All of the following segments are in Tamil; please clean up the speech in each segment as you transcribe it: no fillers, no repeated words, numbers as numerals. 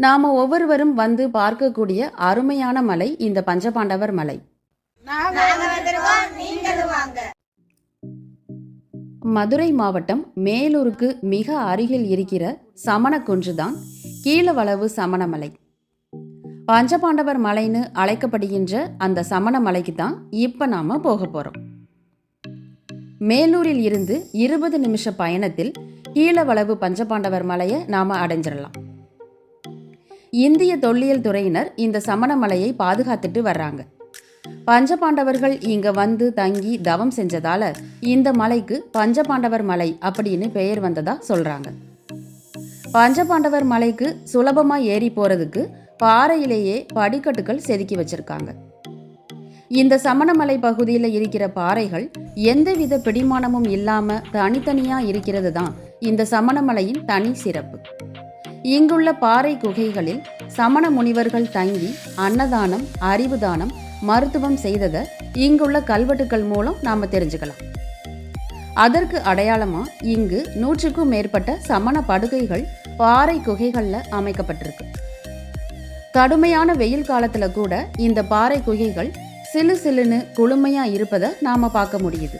நாம ஒவ்வொருவரும் வந்து பார்க்கக்கூடிய அருமையான மலை இந்த பஞ்சபாண்டவர் மலை. மதுரை மாவட்டம் மேலூருக்கு மிக அருகில் இருக்கிற சமணக்குன்றுதான் கீழவளவு சமணமலை. பஞ்சபாண்டவர் மலைன்னு அழைக்கப்படுகின்ற அந்த சமண மலைக்கு தான் இப்ப நாம போக போறோம். மேலூரில் இருந்து 20 நிமிஷ பயணத்தில் கீழவளவு பஞ்சபாண்டவர் மலையை நாம அடைஞ்சிடலாம். இந்திய தொல்லியல் துறையினர் இந்த சமண மலையை பாதுகாத்துட்டு வர்றாங்க. பஞ்சபாண்டவர்கள் இங்க வந்து தங்கி தவம் செஞ்சதால இந்த மலைக்கு பஞ்சபாண்டவர் மலை அப்படின்னு பெயர் வந்ததா சொல்றாங்க. பஞ்சபாண்டவர் மலைக்கு சுலபமா ஏறி போறதுக்கு பாறையிலேயே படிக்கட்டுகள் செதுக்கி வச்சிருக்காங்க. இந்த சமணமலை பகுதியில் இருக்கிற பாறைகள் எந்தவித பிடிமானமும் இல்லாம தனித்தனியா இருக்கிறது தான் இந்த சமணமலையின் தனி சிறப்பு. இங்குள்ள பாறை குகைகளில் சமண முனிவர்கள் தங்கி அன்னதானம், அறிவு தானம், மருத்துவம் செய்ததை இங்குள்ள கல்வெட்டுக்கள் மூலம் நாம தெரிஞ்சுக்கலாம். அதற்கு அடையாளமா இங்கு 100க்கும் மேற்பட்ட சமண படுகைகள் பாறை குகைகள்ல அமைக்கப்பட்டிருக்கு. கடுமையான வெயில் காலத்துல கூட இந்த பாறை குகைகள் சிலு சிலுன்னு குளுமையா இருப்பதை நாம பார்க்க முடியுது.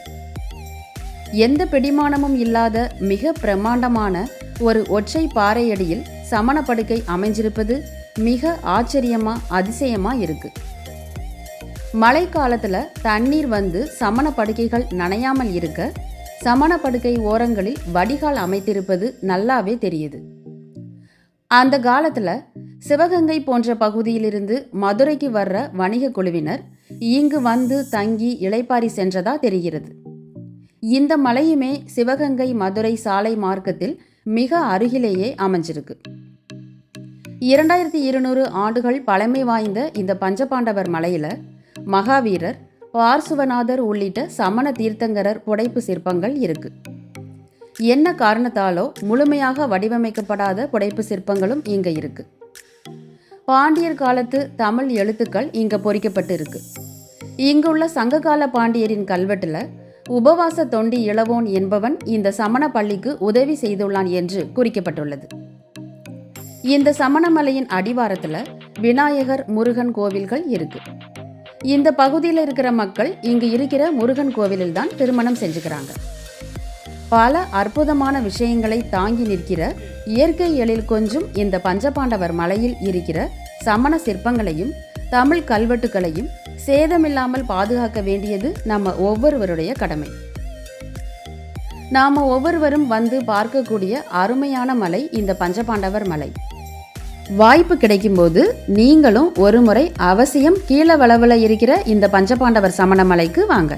எந்த பிடிமானமும் இல்லாத மிக பிரமாண்டமான ஒரு ஒற்றை பாறையடியில் சமண படுக்கை அமைஞ்சிருப்பது மிக ஆச்சரியமா அதிசயமா இருக்கு. மழை காலத்துல தண்ணீர் வந்து சமண படுக்கைகள் நனையாமல் இருக்க சமண படுக்கை ஓரங்களில் வடிகால் அமைத்திருப்பது நல்லாவே தெரியுது. அந்த காலத்துல சிவகங்கை போன்ற பகுதியிலிருந்து மதுரைக்கு வர்ற வணிக குழுவினர் இங்கு வந்து தங்கி இளைப்பாரி சென்றதா தெரிகிறது. இந்த மலையுமே சிவகங்கை மதுரை சாலை மார்க்கத்தில் மிக அருகிலேயே அமைஞ்சிருக்கு. 2200 ஆண்டுகள் பழமை வாய்ந்த இந்த பஞ்சபாண்டவர் மலையில மகாவீரர், பார்சுவநாதர் உள்ளிட்ட சமண தீர்த்தங்கரர் புடைப்பு சிற்பங்கள் இருக்கு. என்ன காரணத்தாலோ முழுமையாக வடிவமைக்கப்படாத புடைப்பு சிற்பங்களும் இங்க இருக்கு. பாண்டியர் காலத்து தமிழ் எழுத்துக்கள் இங்க பொறிக்கப்பட்டு இருக்கு. இங்குள்ள சங்ககால பாண்டியரின் கல்வெட்டுல உபவாச தொண்டி இளவோன் என்பவன் இந்த சமண பள்ளிக்கு உதவி செய்துள்ளான் என்று குறிக்கப்பட்டுள்ளது. இந்த சமணமலையின் அடிவாரத்துல விநாயகர், முருகன் கோவில்கள் இருக்கு. இந்த பகுதியில் இருக்கிற மக்கள் இங்கு இருக்கிற முருகன் கோவிலில் தான் திருமணம் செஞ்சுக்கிறாங்க. பல அற்புதமான விஷயங்களை தாங்கி நிற்கிற இயற்கை எழில் கொஞ்சம் இந்த பஞ்சபாண்டவர் மலையில் இருக்கிற சமண சிற்பங்களையும் தமிழ் கல்வெட்டுகளையும் சேதமில்லாமல் பாதுகாக்க வேண்டியது நம்ம ஒவ்வொருவருடைய கடமை. நாம ஒவ்வொருவரும் வந்து பார்க்கக்கூடிய அருமையான மலை இந்த பஞ்சபாண்டவர் மலை. வாய்ப்பு கிடைக்கும்போது நீங்களும் ஒரு முறை அவசியம் கீழவளவுல இருக்கிற இந்த பஞ்சபாண்டவர் சமண மலைக்கு வாங்க.